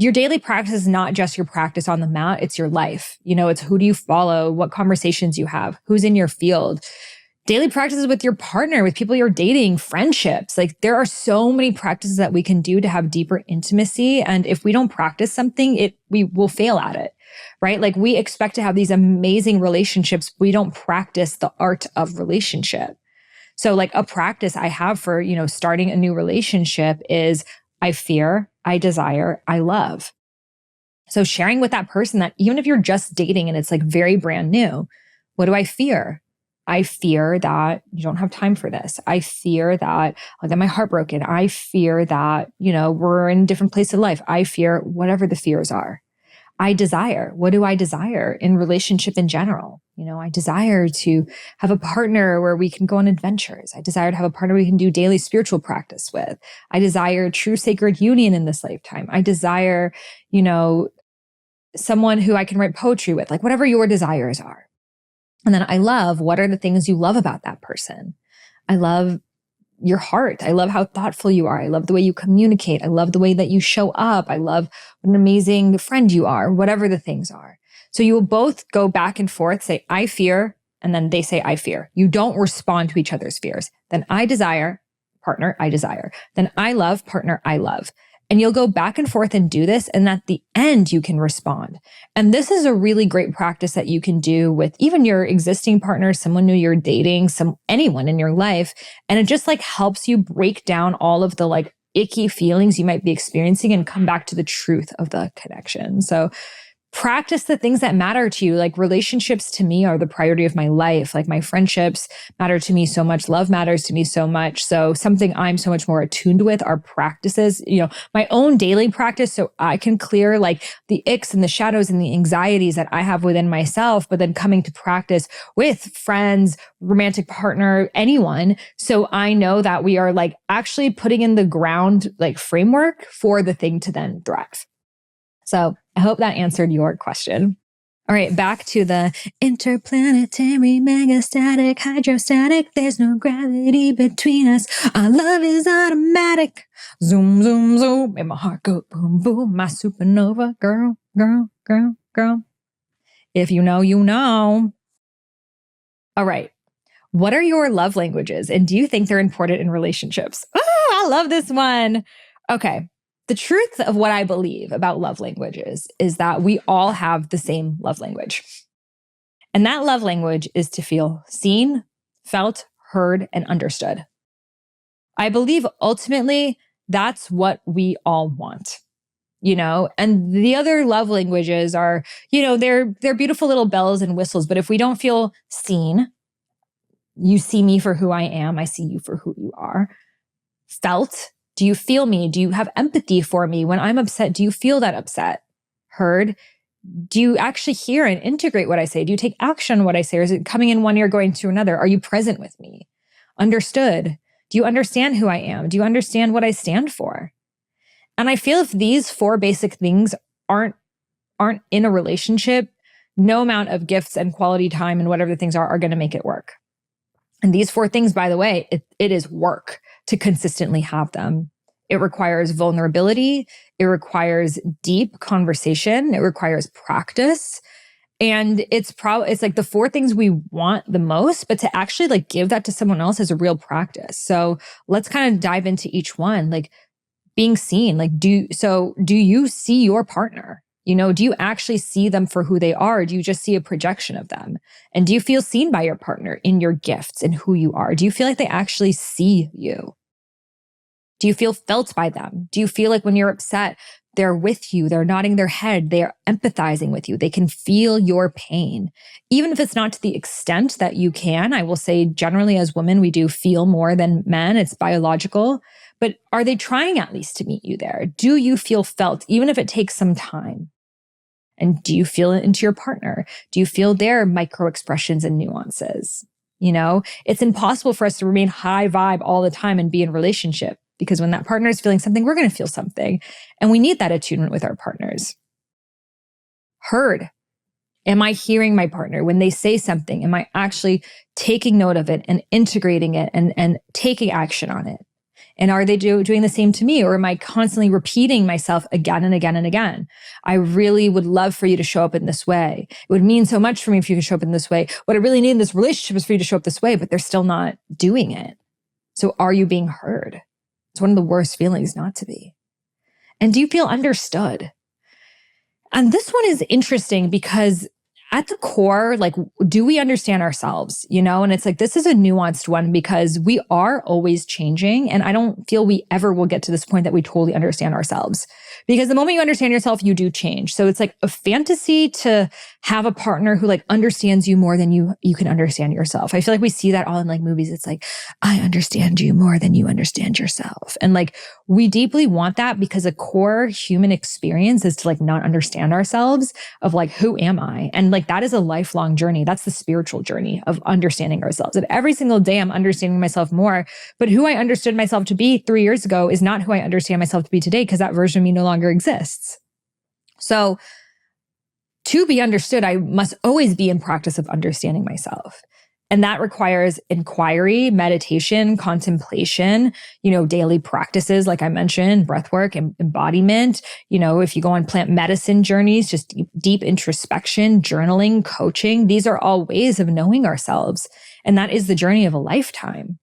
your daily practice is not just your practice on the mat, it's your life. It's who do you follow, what conversations you have, who's in your field. Daily practices with your partner, with people you're dating, friendships. Like there are so many practices that we can do to have deeper intimacy. And if we don't practice something, we will fail at it, right? Like we expect to have these amazing relationships. We don't practice the art of relationship. So like a practice I have for, starting a new relationship is I fear, I desire, I love. So sharing with that person that even if you're just dating and it's like very brand new, what do I fear? I fear that you don't have time for this. I fear that I'll get my heart broken. I fear that, we're in a different place in life. I fear whatever the fears are. I desire. What do I desire in relationship in general? I desire to have a partner where we can go on adventures. I desire to have a partner we can do daily spiritual practice with. I desire true sacred union in this lifetime. I desire, someone who I can write poetry with, like whatever your desires are. And then I love, what are the things you love about that person? I love your heart. I love how thoughtful you are. I love the way you communicate. I love the way that you show up. I love what an amazing friend you are, whatever the things are. So you will both go back and forth, say, I fear, and then they say, I fear. You don't respond to each other's fears. Then I desire, partner, I desire. Then I love, partner, I love. And you'll go back and forth and do this. And at the end, you can respond. And this is a really great practice that you can do with even your existing partner, someone new you're dating, anyone in your life. And it just like helps you break down all of the like icky feelings you might be experiencing and come back to the truth of the connection. So practice the things that matter to you. Like relationships to me are the priority of my life. Like my friendships matter to me so much. Love matters to me so much. So something I'm so much more attuned with are practices, my own daily practice. So I can clear like the icks and the shadows and the anxieties that I have within myself, but then coming to practice with friends, romantic partner, anyone. So I know that we are like actually putting in the ground, like framework for the thing to then thrive. So I hope that answered your question. All right, back to the interplanetary, megastatic, hydrostatic. There's no gravity between us. Our love is automatic. Zoom, zoom, zoom. And my heart go boom, boom. My supernova girl, girl, girl, girl. If you know, you know. All right. What are your love languages? And do you think they're important in relationships? Oh, I love this one. Okay. The truth of what I believe about love languages is that we all have the same love language. And that love language is to feel seen, felt, heard, and understood. I believe ultimately that's what we all want, and the other love languages are, they're beautiful little bells and whistles. But if we don't feel seen, you see me for who I am. I see you for who you are. Felt, do you feel me? Do you have empathy for me? When I'm upset, do you feel that upset? Heard, do you actually hear and integrate what I say? Do you take action on what I say? Or is it coming in one ear, going to another? Are you present with me? Understood. Do you understand who I am? Do you understand what I stand for? And I feel if these 4 basic things aren't in a relationship, no amount of gifts and quality time and whatever the things are going to make it work. And these 4 things, by the way, it is work to consistently have them. It requires vulnerability. It requires deep conversation. It requires practice. And it's like the 4 things we want the most, but to actually like give that to someone else is a real practice. So let's kind of dive into each one. Like being seen, like do you see your partner? Do you actually see them for who they are? Or do you just see a projection of them? And do you feel seen by your partner in your gifts and who you are? Do you feel like they actually see you? Do you feel felt by them? Do you feel like when you're upset, they're with you, they're nodding their head, they are empathizing with you, they can feel your pain? Even if it's not to the extent that you can, I will say generally as women, we do feel more than men, it's biological. But are they trying at least to meet you there? Do you feel felt, even if it takes some time? And do you feel it into your partner? Do you feel their micro expressions and nuances? It's impossible for us to remain high vibe all the time and be in relationship, because when that partner is feeling something, we're going to feel something. And we need that attunement with our partners. Heard. Am I hearing my partner when they say something? Am I actually taking note of it and integrating it and taking action on it? And are they doing the same to me? Or am I constantly repeating myself again and again and again? I really would love for you to show up in this way. It would mean so much for me if you could show up in this way. What I really need in this relationship is for you to show up this way, but they're still not doing it. So are you being heard? It's one of the worst feelings not to be. And do you feel understood? And this one is interesting because at the core, like, do we understand ourselves? And it's like, this is a nuanced one because we are always changing. And I don't feel we ever will get to this point that we totally understand ourselves. Because the moment you understand yourself, you do change. So it's like a fantasy to have a partner who like understands you more than you can understand yourself. I feel like we see that all in like movies. It's like, I understand you more than you understand yourself. And like, we deeply want that because a core human experience is to like not understand ourselves of like, who am I? And like, that is a lifelong journey. That's the spiritual journey of understanding ourselves. And every single day I'm understanding myself more, but who I understood myself to be 3 years ago is not who I understand myself to be today because that version of me no longer exists. So to be understood, I must always be in practice of understanding myself. And that requires inquiry, meditation, contemplation, daily practices, like I mentioned, breath work and embodiment. If you go on plant medicine journeys, just deep introspection, journaling, coaching, these are all ways of knowing ourselves. And that is the journey of a lifetime.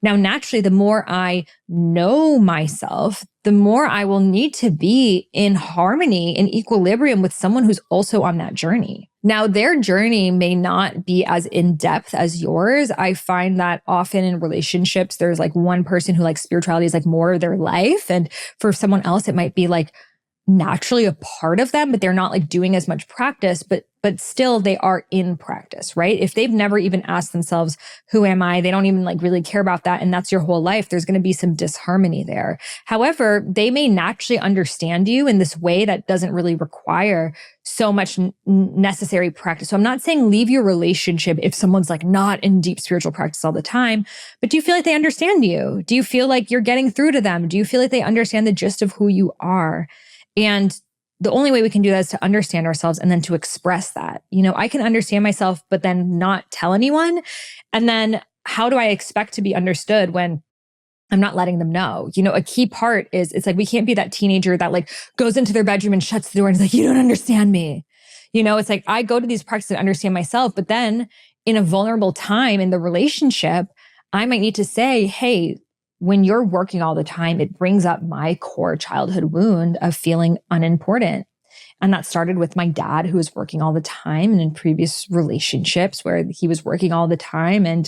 Now, naturally, the more I know myself, the more I will need to be in harmony, in equilibrium with someone who's also on that journey. Now, their journey may not be as in-depth as yours. I find that often in relationships, there's like one person who likes spirituality is like more of their life. And for someone else, it might be like naturally a part of them, but they're not like doing as much practice, but still they are in practice, right? If they've never even asked themselves, who am I? They don't even like really care about that. And that's your whole life. There's going to be some disharmony there. However, they may naturally understand you in this way that doesn't really require so much necessary practice. So I'm not saying leave your relationship if someone's like not in deep spiritual practice all the time, but do you feel like they understand you? Do you feel like you're getting through to them? Do you feel like they understand the gist of who you are? And the only way we can do that is to understand ourselves and then to express that. I can understand myself, but then not tell anyone. And then how do I expect to be understood when I'm not letting them know? A key part is it's like, we can't be that teenager that like goes into their bedroom and shuts the door and is like, you don't understand me. It's like, I go to these practices to understand myself, but then in a vulnerable time in the relationship, I might need to say, hey, when you're working all the time, it brings up my core childhood wound of feeling unimportant. And that started with my dad, who was working all the time, and in previous relationships where he was working all the time. And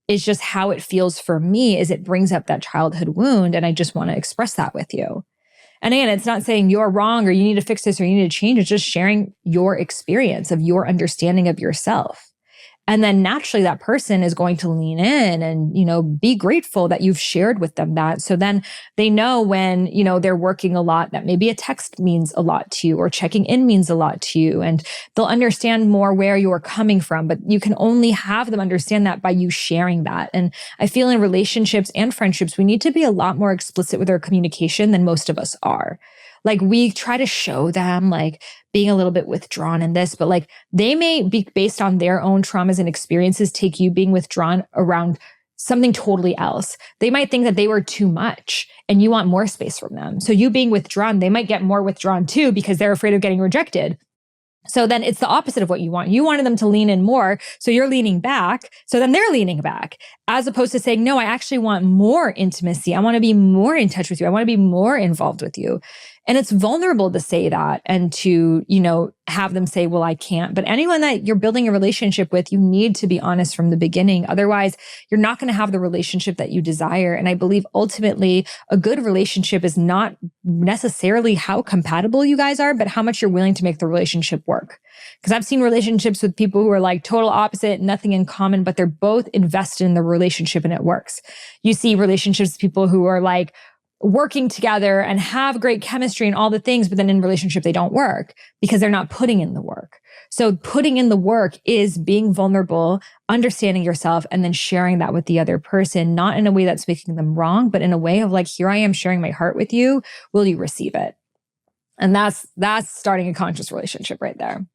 it's just how it feels for me is it brings up that childhood wound. And I just want to express that with you. And again, it's not saying you're wrong or you need to fix this or you need to change. It's just sharing your experience of your understanding of yourself. And then naturally that person is going to lean in and, be grateful that you've shared with them that. So then they know when, they're working a lot, that maybe a text means a lot to you or checking in means a lot to you. And they'll understand more where you're coming from, but you can only have them understand that by you sharing that. And I feel in relationships and friendships, we need to be a lot more explicit with our communication than most of us are. Like we try to show them like being a little bit withdrawn in this, but like they may be based on their own traumas and experiences, take you being withdrawn around something totally else. They might think that they were too much and you want more space from them. So you being withdrawn, they might get more withdrawn too because they're afraid of getting rejected. So then it's the opposite of what you want. You wanted them to lean in more. So you're leaning back. So then they're leaning back as opposed to saying, no, I actually want more intimacy. I want to be more in touch with you. I want to be more involved with you. And it's vulnerable to say that and to, have them say, well, I can't. But anyone that you're building a relationship with, you need to be honest from the beginning. Otherwise, you're not going to have the relationship that you desire. And I believe ultimately a good relationship is not necessarily how compatible you guys are, but how much you're willing to make the relationship work. Because I've seen relationships with people who are like total opposite, nothing in common, but they're both invested in the relationship and it works. You see relationships with people who are like, working together and have great chemistry and all the things, but then in relationship, they don't work because they're not putting in the work. So putting in the work is being vulnerable, understanding yourself, and then sharing that with the other person, not in a way that's making them wrong, but in a way of like, here I am sharing my heart with you. Will you receive it? And that's starting a conscious relationship right there.